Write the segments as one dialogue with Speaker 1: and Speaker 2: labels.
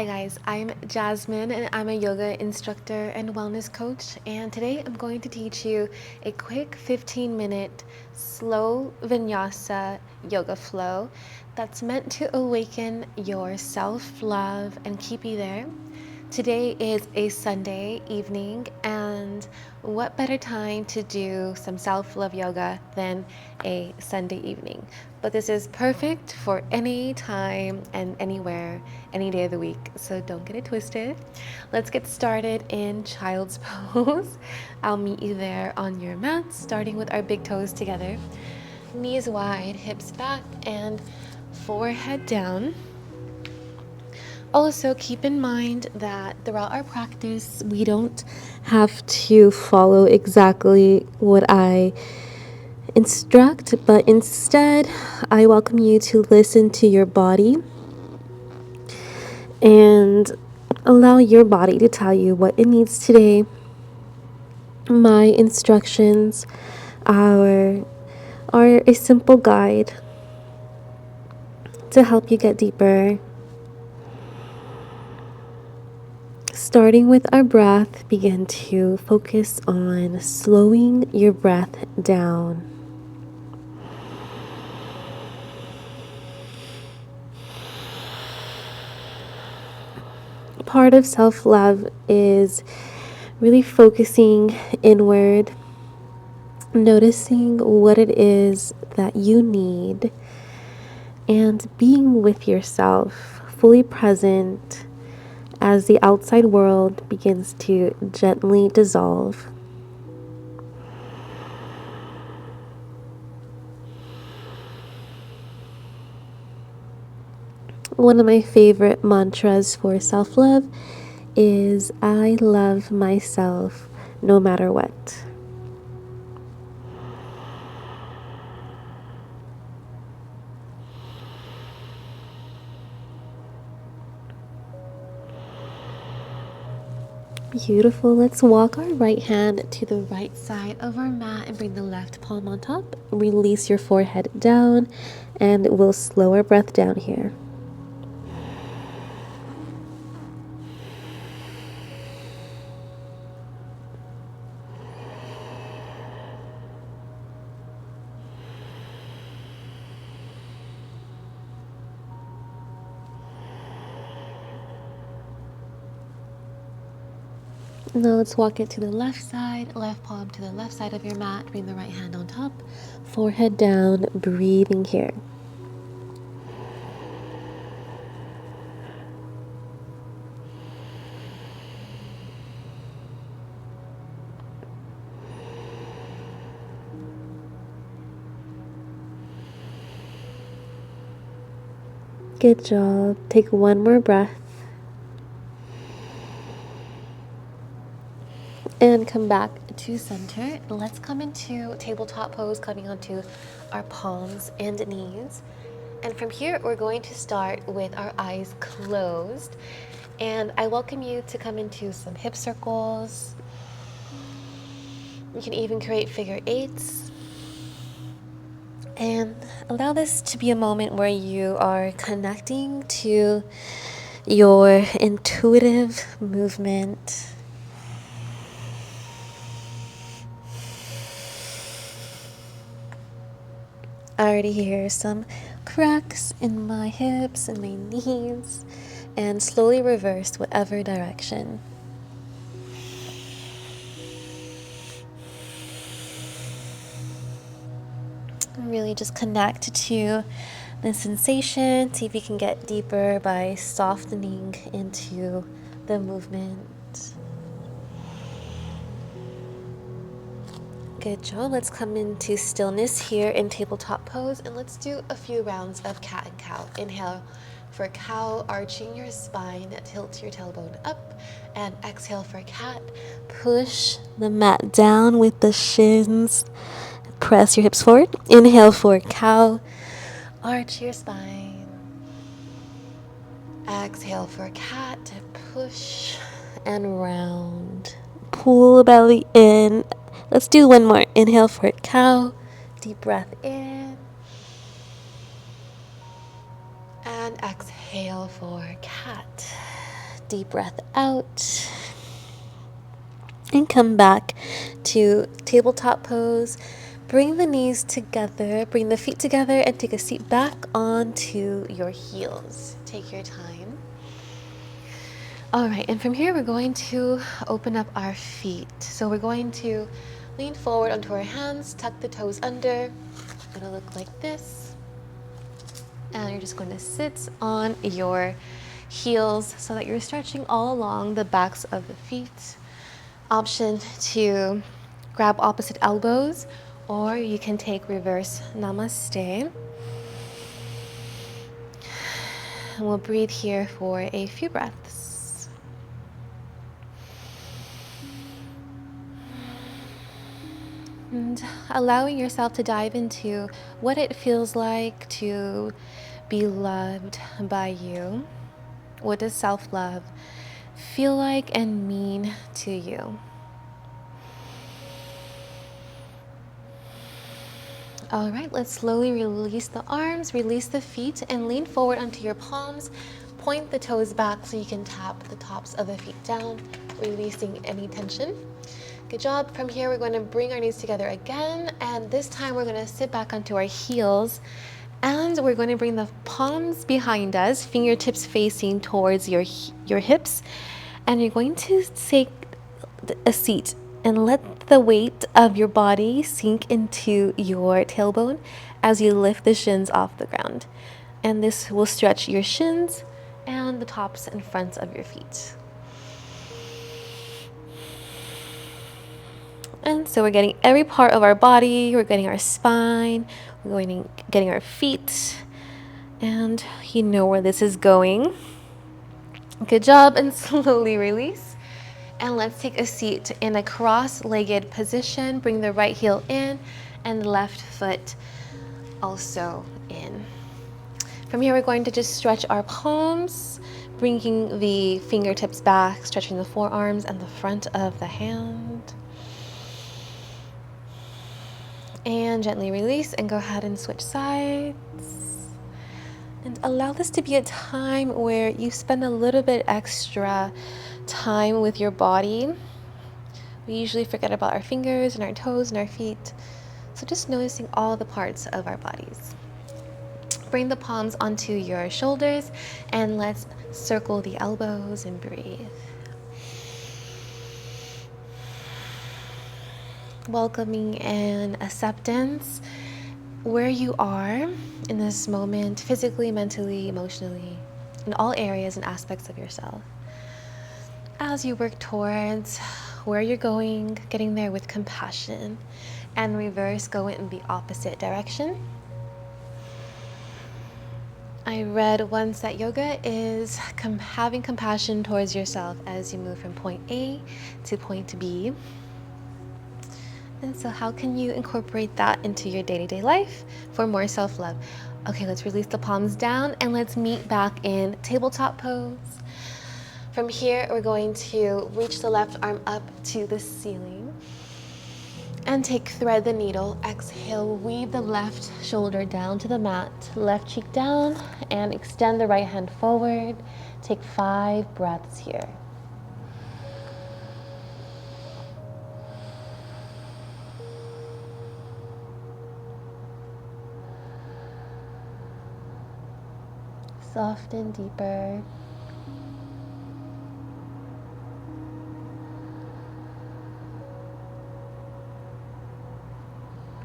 Speaker 1: Hi guys, I'm Jasmine and I'm a yoga instructor and wellness coach, and today I'm going to teach you a quick 15-minute slow vinyasa yoga flow that's meant to awaken your self-love and keep you there. Today is a Sunday evening, and what better time to do some self love yoga than a Sunday evening? But this is perfect for any time and anywhere, any day of the week, so don't get it twisted. Let's get started in child's pose. I'll meet you there on your mat, starting with our big toes together. Knees wide, hips back, and forehead down. Also, keep in mind that throughout our practice, we don't have to follow exactly what I instruct, but instead, I welcome you to listen to your body and allow your body to tell you what it needs today. My instructions are a simple guide to help you get deeper. Starting with our breath, begin to focus on slowing your breath down. Part of self-love is really focusing inward, noticing what it is that you need, and being with yourself, fully present as the outside world begins to gently dissolve. One of my favorite mantras for self-love is I love myself no matter what. Beautiful. Let's walk our right hand to the right side of our mat and bring the left palm on top. Release your forehead down, and we'll slow our breath down here. Now let's walk it to the left side, left palm to the left side of your mat. Bring the right hand on top, forehead down, breathing here. Good job. Take one more breath. And come back to center. Let's come into tabletop pose, coming onto our palms and knees. And from here, we're going to start with our eyes closed. And I welcome you to come into some hip circles. You can even create figure eights. And allow this to be a moment where you are connecting to your intuitive movement. I already hear some cracks in my hips and my knees, and slowly reverse whatever direction. Really just connect to the sensation. See if you can get deeper by softening into the movement. Good job. Let's come into stillness here in tabletop pose, and let's do a few rounds of cat and cow. Inhale for cow, arching your spine, tilt your tailbone up, and exhale for cat. Push the mat down with the shins. Press your hips forward. Inhale for cow, arch your spine. Exhale for cat, push and round. Pull the belly in. Let's do one more. Inhale for cow. Deep breath in. And exhale for cat. deep breath out. And come back to tabletop pose. Bring the knees together, bring the feet together, and take a seat back onto your heels. Take your time. All right, and from here we're going to open up our feet. So we're going to lean forward onto our hands, tuck the toes under. It'll look like this. And you're just going to sit on your heels so that you're stretching all along the backs of the feet. Option to grab opposite elbows, or you can take reverse Namaste. And we'll breathe here for a few breaths. And allowing yourself to dive into what it feels like to be loved by you. What does self-love feel like and mean to you? All right, let's slowly release the arms, release the feet, and lean forward onto your palms. Point the toes back so you can tap the tops of the feet down, releasing any tension. Good job. From here, we're going to bring our knees together again, and this time we're going to sit back onto our heels, and we're going to bring the palms behind us, fingertips facing towards your hips, and you're going to take a seat and let the weight of your body sink into your tailbone as you lift the shins off the ground. And this will stretch your shins and the tops and fronts of your feet. And so we're getting every part of our body. We're getting our spine, getting our feet, and you know where this is going. Good job, and slowly release. And let's take a seat in a cross-legged position. Bring the right heel in and the left foot also in. From here, we're going to just stretch our palms, bringing the fingertips back, stretching the forearms and the front of the hand. And gently release and go ahead and switch sides. And allow this to be a time where you spend a little bit extra time with your body. We usually forget about our fingers and our toes and our feet. So just noticing all the parts of our bodies. Bring the palms onto your shoulders and let's circle the elbows and breathe. Welcoming and acceptance where you are in this moment, physically, mentally, emotionally, in all areas and aspects of yourself. As you work towards where you're going, getting there with compassion, and reverse, go in the opposite direction. I read once that yoga is having compassion towards yourself as you move from point A to point B. And so how can you incorporate that into your day-to-day life for more self-love? Okay, let's release the palms down and let's meet back in tabletop pose. From here, we're going to reach the left arm up to the ceiling and thread the needle. Exhale, weave the left shoulder down to the mat, left cheek down, and extend the right hand forward. Take 5 breaths here. Soften deeper.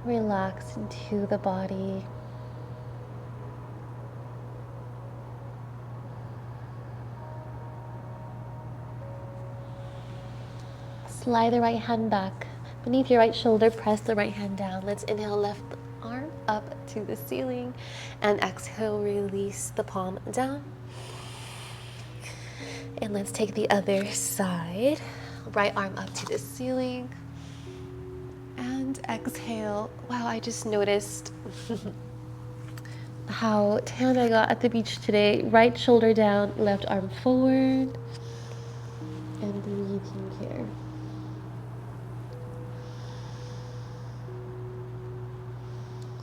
Speaker 1: Relax into the body. Slide the right hand back beneath your right shoulder. Press the right hand down. Let's inhale, left arm up to the ceiling, and exhale, release the palm down. And let's take the other side. Right arm up to the ceiling. And exhale. Wow, I just noticed how tan I got at the beach today. Right shoulder down, left arm forward. And breathing here.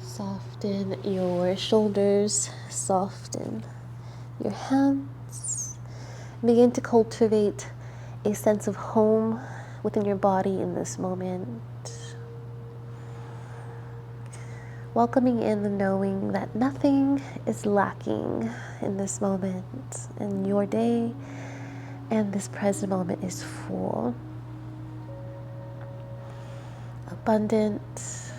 Speaker 1: Soften your shoulders, soften your hands, Begin to cultivate a sense of home within your body in this moment. Welcoming in the knowing that nothing is lacking in this moment, and your day and this present moment is full, abundant,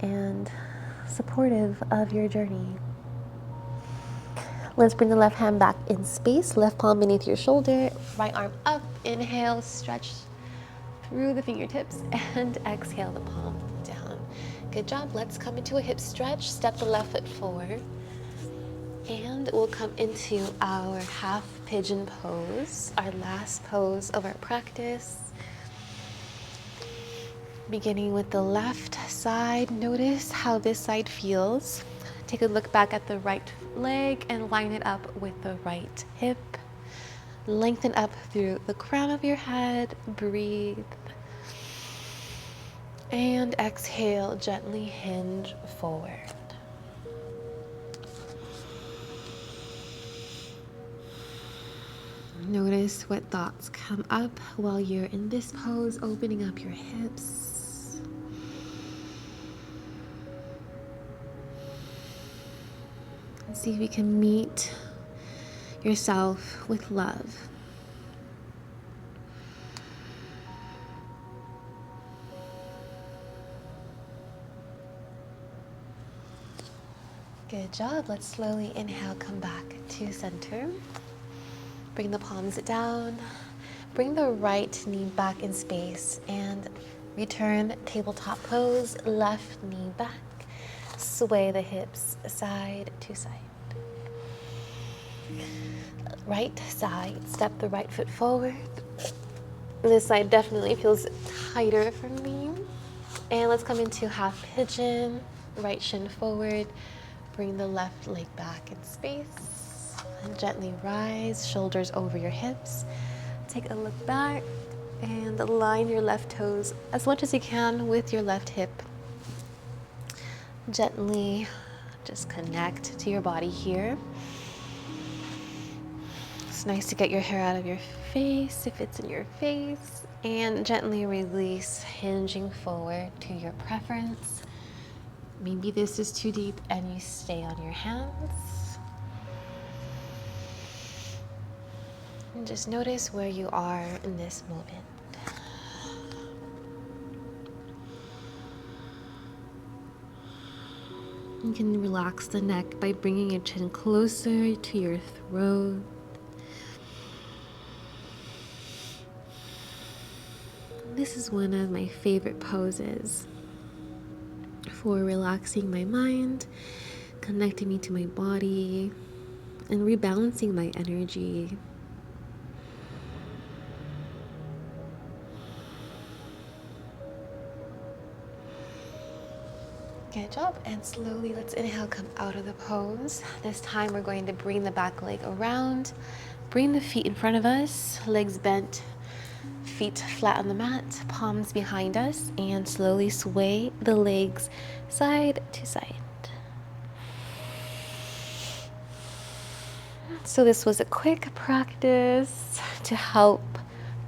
Speaker 1: and supportive of your journey. Let's bring the left hand back in space, left palm beneath your shoulder, right arm up. Inhale, stretch through the fingertips, and exhale the palm down. Good job. Let's come into a hip stretch. Step the left foot forward, and we'll come into our half pigeon pose, our last pose of our practice. Beginning with the left side, notice how this side feels. Take a look back at the right leg and line it up with the right hip. Lengthen up through the crown of your head. Breathe. And exhale, gently hinge forward. Notice what thoughts come up while you're in this pose, opening up your hips. See if you can meet yourself with love. Good job. Let's slowly inhale, come back to center. Bring the palms down. Bring the right knee back in space and return tabletop pose, left knee back. Sway the hips side to side. Right side, step the right foot forward. This side definitely feels tighter for me. And let's come into half pigeon, right shin forward. Bring the left leg back in space. And gently rise, shoulders over your hips. Take a look back and align your left toes as much as you can with your left hip. Gently just connect to your body here. It's nice to get your hair out of your face if it's in your face, and gently release, hinging forward to your preference. Maybe this is too deep and you stay on your hands. And just notice where you are in this moment. You can relax the neck by bringing your chin closer to your throat. This is one of my favorite poses for relaxing my mind, connecting me to my body, and rebalancing my energy. Good job. And slowly let's inhale, come out of the pose. This time we're going to bring the back leg around, bring the feet in front of us, legs bent, feet flat on the mat, palms behind us, and slowly sway the legs side to side. So this was a quick practice to help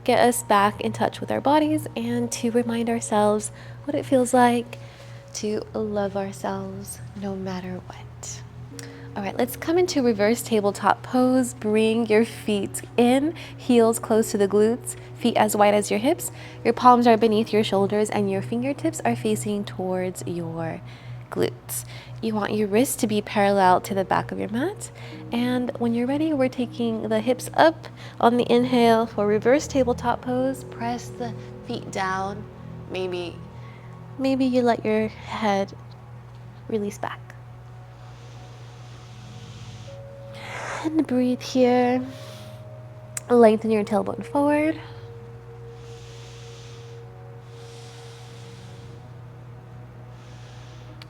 Speaker 1: get us back in touch with our bodies and to remind ourselves what it feels like to love ourselves no matter what. All right, let's come into reverse tabletop pose. Bring your feet in, heels close to the glutes, feet as wide as your hips. Your palms are beneath your shoulders and your fingertips are facing towards your glutes. You want your wrists to be parallel to the back of your mat. And when you're ready, we're taking the hips up on the inhale for reverse tabletop pose. Press the feet down. Maybe you let your head release back. And breathe here. Lengthen your tailbone forward.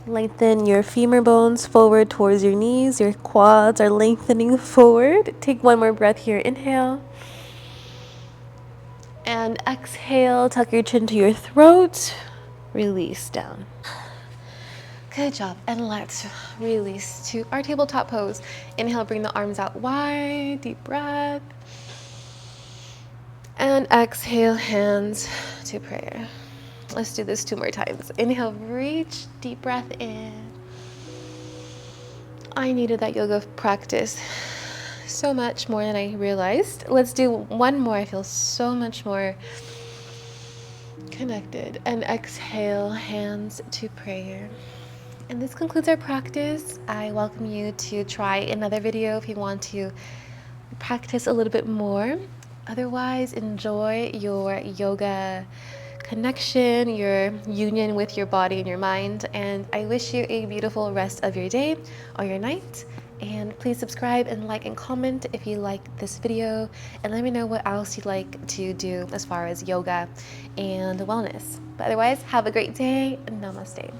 Speaker 1: Lengthen your femur bones forward towards your knees. Your quads are lengthening forward. Take one more breath here. Inhale. And exhale. Tuck your chin to your throat. Release down. Good job. And let's release to our tabletop pose. Inhale, bring the arms out wide, deep breath. And exhale, hands to prayer. Let's do this 2 more times. Inhale, reach, deep breath in. I needed that yoga practice so much more than I realized. Let's do one more. I feel so much more connected. And exhale, hands to prayer. And this concludes our practice. I welcome you to try another video if you want to practice a little bit more. Otherwise, enjoy your yoga connection, your union with your body and your mind. And I wish you a beautiful rest of your day or your night. And please subscribe and like and comment if you like this video. And let me know what else you'd like to do as far as yoga and wellness. But otherwise, have a great day. Namaste.